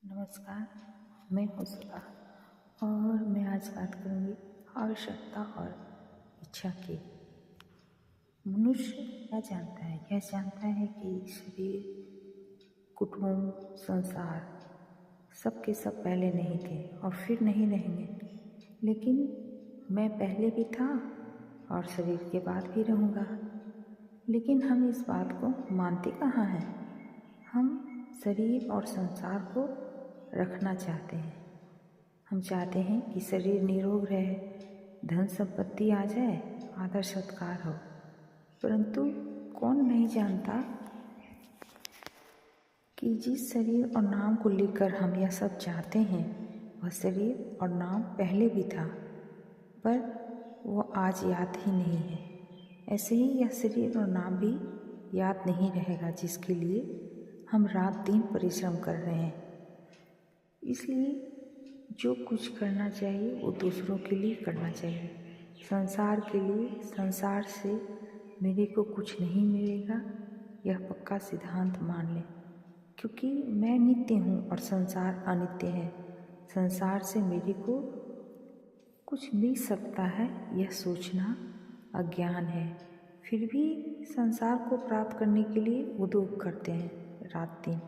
नमस्कार, मैं हूँ सुधा और मैं आज बात करूँगी आवश्यकता और इच्छा की। मनुष्य क्या जानता है? यह जानता है कि शरीर, कुटुंब, संसार सब के सब पहले नहीं थे और फिर नहीं रहेंगे, लेकिन मैं पहले भी था और शरीर के बाद भी रहूँगा। लेकिन हम इस बात को मानते कहाँ हैं? हम शरीर और संसार को रखना चाहते हैं। हम चाहते हैं कि शरीर निरोग रहे, धन संपत्ति आ जाए, आदर सत्कार हो। परंतु कौन नहीं जानता कि जिस शरीर और नाम को लेकर हम यह सब चाहते हैं, वह शरीर और नाम पहले भी था, पर वो आज याद ही नहीं है। ऐसे ही यह शरीर और नाम भी याद नहीं रहेगा, जिसके लिए हम रात दिन परिश्रम कर रहे हैं। इसलिए जो कुछ करना चाहिए वो दूसरों के लिए करना चाहिए। संसार के लिए, संसार से मेरे को कुछ नहीं मिलेगा, यह पक्का सिद्धांत मान लें, क्योंकि मैं नित्य हूँ और संसार अनित्य है। संसार से मेरे को कुछ मिल सकता है, यह सोचना अज्ञान है। फिर भी संसार को प्राप्त करने के लिए उद्योग करते हैं रात दिन,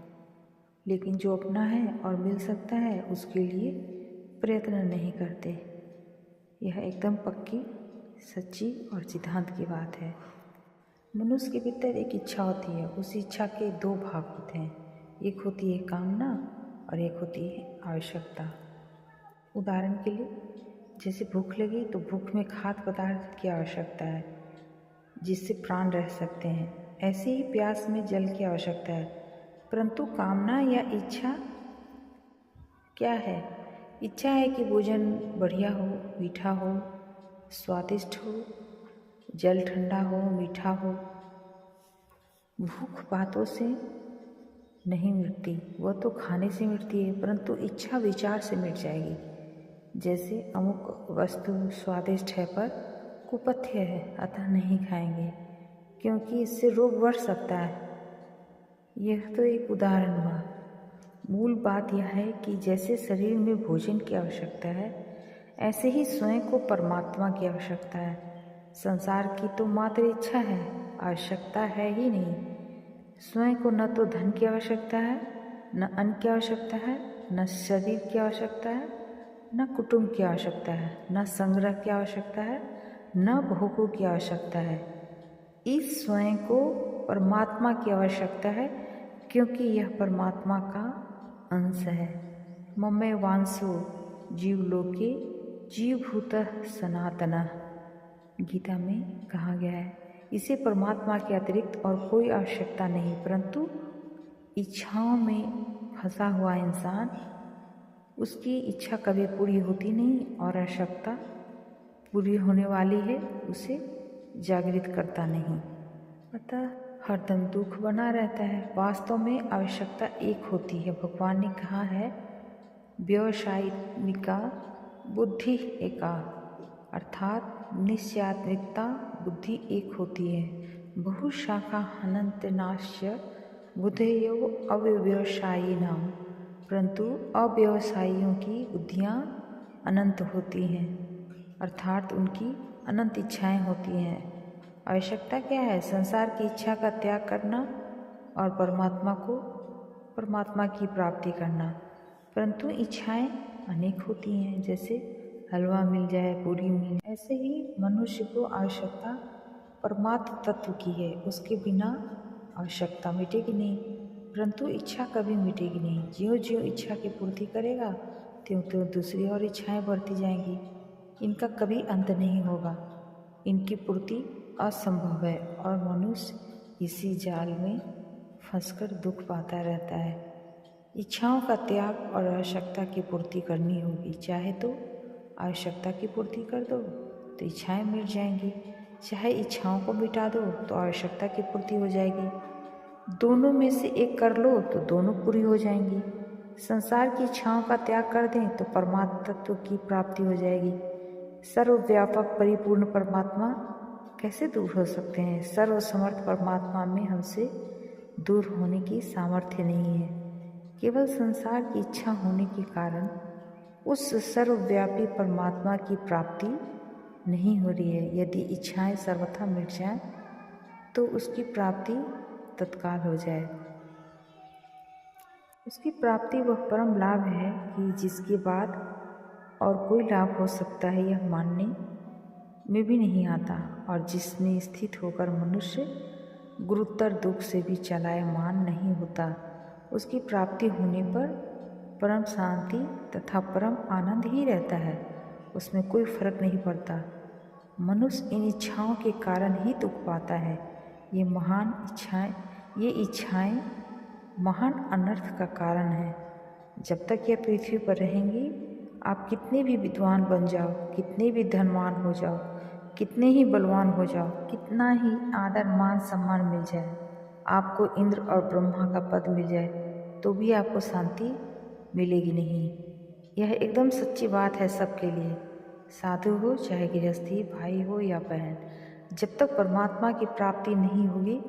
लेकिन जो अपना है और मिल सकता है उसके लिए प्रयत्न नहीं करते। यह एकदम पक्की, सच्ची और सिद्धांत की बात है। मनुष्य के भीतर एक इच्छा होती है, उस इच्छा के दो भाग होते हैं। एक होती है कामना और एक होती है आवश्यकता। उदाहरण के लिए, जैसे भूख लगी तो भूख में खाद्य पदार्थ की आवश्यकता है, जिससे प्राण रह सकते हैं। ऐसे ही प्यास में जल की आवश्यकता है। परंतु कामना या इच्छा क्या है? इच्छा है कि भोजन बढ़िया हो, मीठा हो, स्वादिष्ट हो, जल ठंडा हो, मीठा हो। भूख बातों से नहीं मिटती, वह तो खाने से मिटती है, परंतु इच्छा विचार से मिट जाएगी। जैसे अमुक वस्तु स्वादिष्ट है पर कुपथ्य है, अतः नहीं खाएंगे क्योंकि इससे रोग बढ़ सकता है। यह तो एक उदाहरण हुआ। मूल बात यह है कि जैसे शरीर में भोजन की आवश्यकता है, ऐसे ही स्वयं को परमात्मा की आवश्यकता है। संसार की तो मात्र इच्छा है, आवश्यकता है ही नहीं। स्वयं को न तो धन की आवश्यकता है, न अन्न की आवश्यकता है, न शरीर की आवश्यकता है, न कुटुंब की आवश्यकता है, न संग्रह की आवश्यकता है, न भोगों की आवश्यकता है। इस स्वयं को परमात्मा की आवश्यकता है, क्योंकि यह परमात्मा का अंश है। ममैव वांसो जीवलोके जीवभूतः सनातनः, गीता में कहा गया है। इसे परमात्मा के अतिरिक्त और कोई आवश्यकता नहीं, परंतु इच्छाओं में फंसा हुआ इंसान, उसकी इच्छा कभी पूरी होती नहीं और आवश्यकता पूरी होने वाली है उसे जागृत करता नहीं, अतः हरदम दुख बना रहता है। वास्तव में आवश्यकता एक होती है। भगवान ने कहा है, व्यवसायिका बुद्धि एका, अर्थात निश्चयात्मिकता बुद्धि एक होती है। बहुशाखा हनन्त्यनाश्य बुद्धयो अव्यवसायिनां, परंतु अव्यवसायियों की बुद्धियाँ अनंत होती हैं, अर्थात उनकी अनंत इच्छाएं होती हैं। आवश्यकता क्या है? संसार की इच्छा का त्याग करना और परमात्मा की प्राप्ति करना। परंतु इच्छाएं अनेक होती हैं, जैसे हलवा मिल जाए, पूरी मिल जाए। ऐसे ही मनुष्य को आवश्यकता परमात्म तत्व की है, उसके बिना आवश्यकता मिटेगी नहीं, परंतु इच्छा कभी मिटेगी नहीं। ज्यों ज्यों इच्छा की पूर्ति करेगा, त्यों त्यों दूसरी और इच्छाएं बढ़ती जाएंगी। इनका कभी अंत नहीं होगा, इनकी पूर्ति असंभव है और मनुष्य इसी जाल में फंसकर दुख पाता रहता है। इच्छाओं का त्याग और आवश्यकता की पूर्ति करनी होगी। चाहे तो आवश्यकता की पूर्ति कर दो तो इच्छाएं मिट जाएंगी, चाहे इच्छाओं को मिटा दो तो आवश्यकता की पूर्ति हो जाएगी। दोनों में से एक कर लो तो दोनों पूरी हो जाएंगी। संसार की इच्छाओं का त्याग कर दें तो परमात्म तत्व की प्राप्ति हो जाएगी। सर्वव्यापक परिपूर्ण परमात्मा कैसे दूर हो सकते हैं? सर्वसमर्थ परमात्मा में हमसे दूर होने की सामर्थ्य नहीं है, केवल संसार की इच्छा होने के कारण उस सर्वव्यापी परमात्मा की प्राप्ति नहीं हो रही है। यदि इच्छाएं सर्वथा मिट जाएं तो उसकी प्राप्ति तत्काल हो जाए। उसकी प्राप्ति वह परम लाभ है कि जिसके बाद और कोई लाभ हो सकता है यह मानने में भी नहीं आता, और जिसमें स्थित होकर मनुष्य गुरुतर दुख से भी चलायमान नहीं होता। उसकी प्राप्ति होने पर परम शांति तथा परम आनंद ही रहता है, उसमें कोई फर्क नहीं पड़ता। मनुष्य इन इच्छाओं के कारण ही दुख पाता है। ये इच्छाएं महान अनर्थ का कारण है। जब तक यह पृथ्वी पर रहेंगी, आप कितने भी विद्वान बन जाओ, कितने भी धनवान हो जाओ, कितने ही बलवान हो जाओ, कितना ही आदर मान सम्मान मिल जाए, आपको इंद्र और ब्रह्मा का पद मिल जाए, तो भी आपको शांति मिलेगी नहीं। यह एकदम सच्ची बात है सबके लिए, साधु हो चाहे गृहस्थी, भाई हो या बहन। जब तक परमात्मा की प्राप्ति नहीं होगी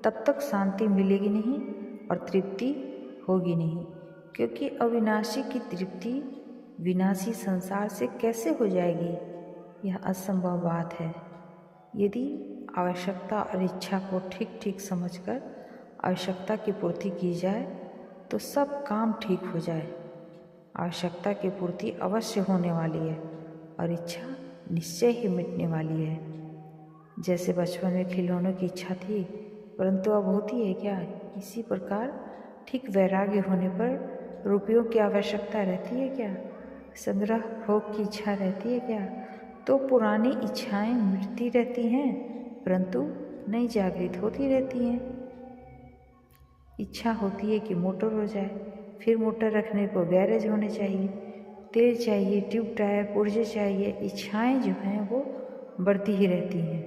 तब तक शांति मिलेगी नहीं और तृप्ति होगी नहीं, क्योंकि अविनाशी की तृप्ति विनाशी संसार से कैसे हो जाएगी? यह असंभव बात है। यदि आवश्यकता और इच्छा को ठीक ठीक समझकर आवश्यकता की पूर्ति की जाए तो सब काम ठीक हो जाए। आवश्यकता की पूर्ति अवश्य होने वाली है और इच्छा निश्चय ही मिटने वाली है। जैसे बचपन में खिलौनों की इच्छा थी परंतु अब होती है क्या? इसी प्रकार ठीक वैराग्य होने पर रुपयों की आवश्यकता रहती है क्या? संग्रह भोग की इच्छा रहती है क्या? तो पुरानी इच्छाएं मिटती रहती हैं परंतु नई जागृत होती रहती हैं। इच्छा होती है कि मोटर हो जाए, फिर मोटर रखने को गैरेज होने चाहिए, तेल चाहिए, ट्यूब टायर, पुर्जे चाहिए। इच्छाएं जो हैं वो बढ़ती ही रहती हैं।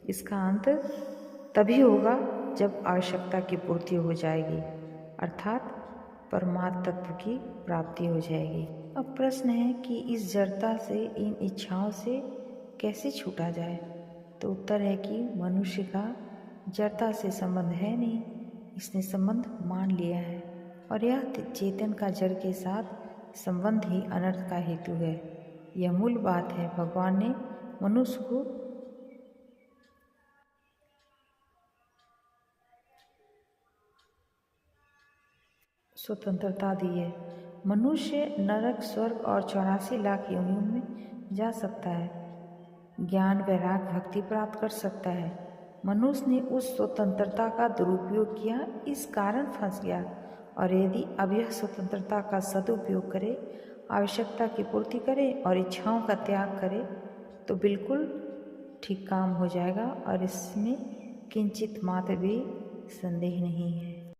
इसका अंत तभी होगा जब आवश्यकता की पूर्ति हो जाएगी, अर्थात परमात्म तत्व की प्राप्ति हो जाएगी। अब प्रश्न है कि इस जड़ता से, इन इच्छाओं से कैसे छूटा जाए? तो उत्तर है कि मनुष्य का जड़ता से संबंध है नहीं, इसने संबंध मान लिया है और यह चेतन का जड़ के साथ संबंध ही अनर्थ का हेतु है। यह मूल बात है। भगवान ने मनुष्य को स्वतंत्रता दी है। मनुष्य नरक, स्वर्ग और 84 लाख योनियों में जा सकता है, ज्ञान, वैराग्य, भक्ति प्राप्त कर सकता है। मनुष्य ने उस स्वतंत्रता का दुरुपयोग किया, इस कारण फंस गया। और यदि अब यह स्वतंत्रता का सदुपयोग करे, आवश्यकता की पूर्ति करे और इच्छाओं का त्याग करे तो बिल्कुल ठीक काम हो जाएगा और इसमें किंचित मात्र भी संदेह नहीं है।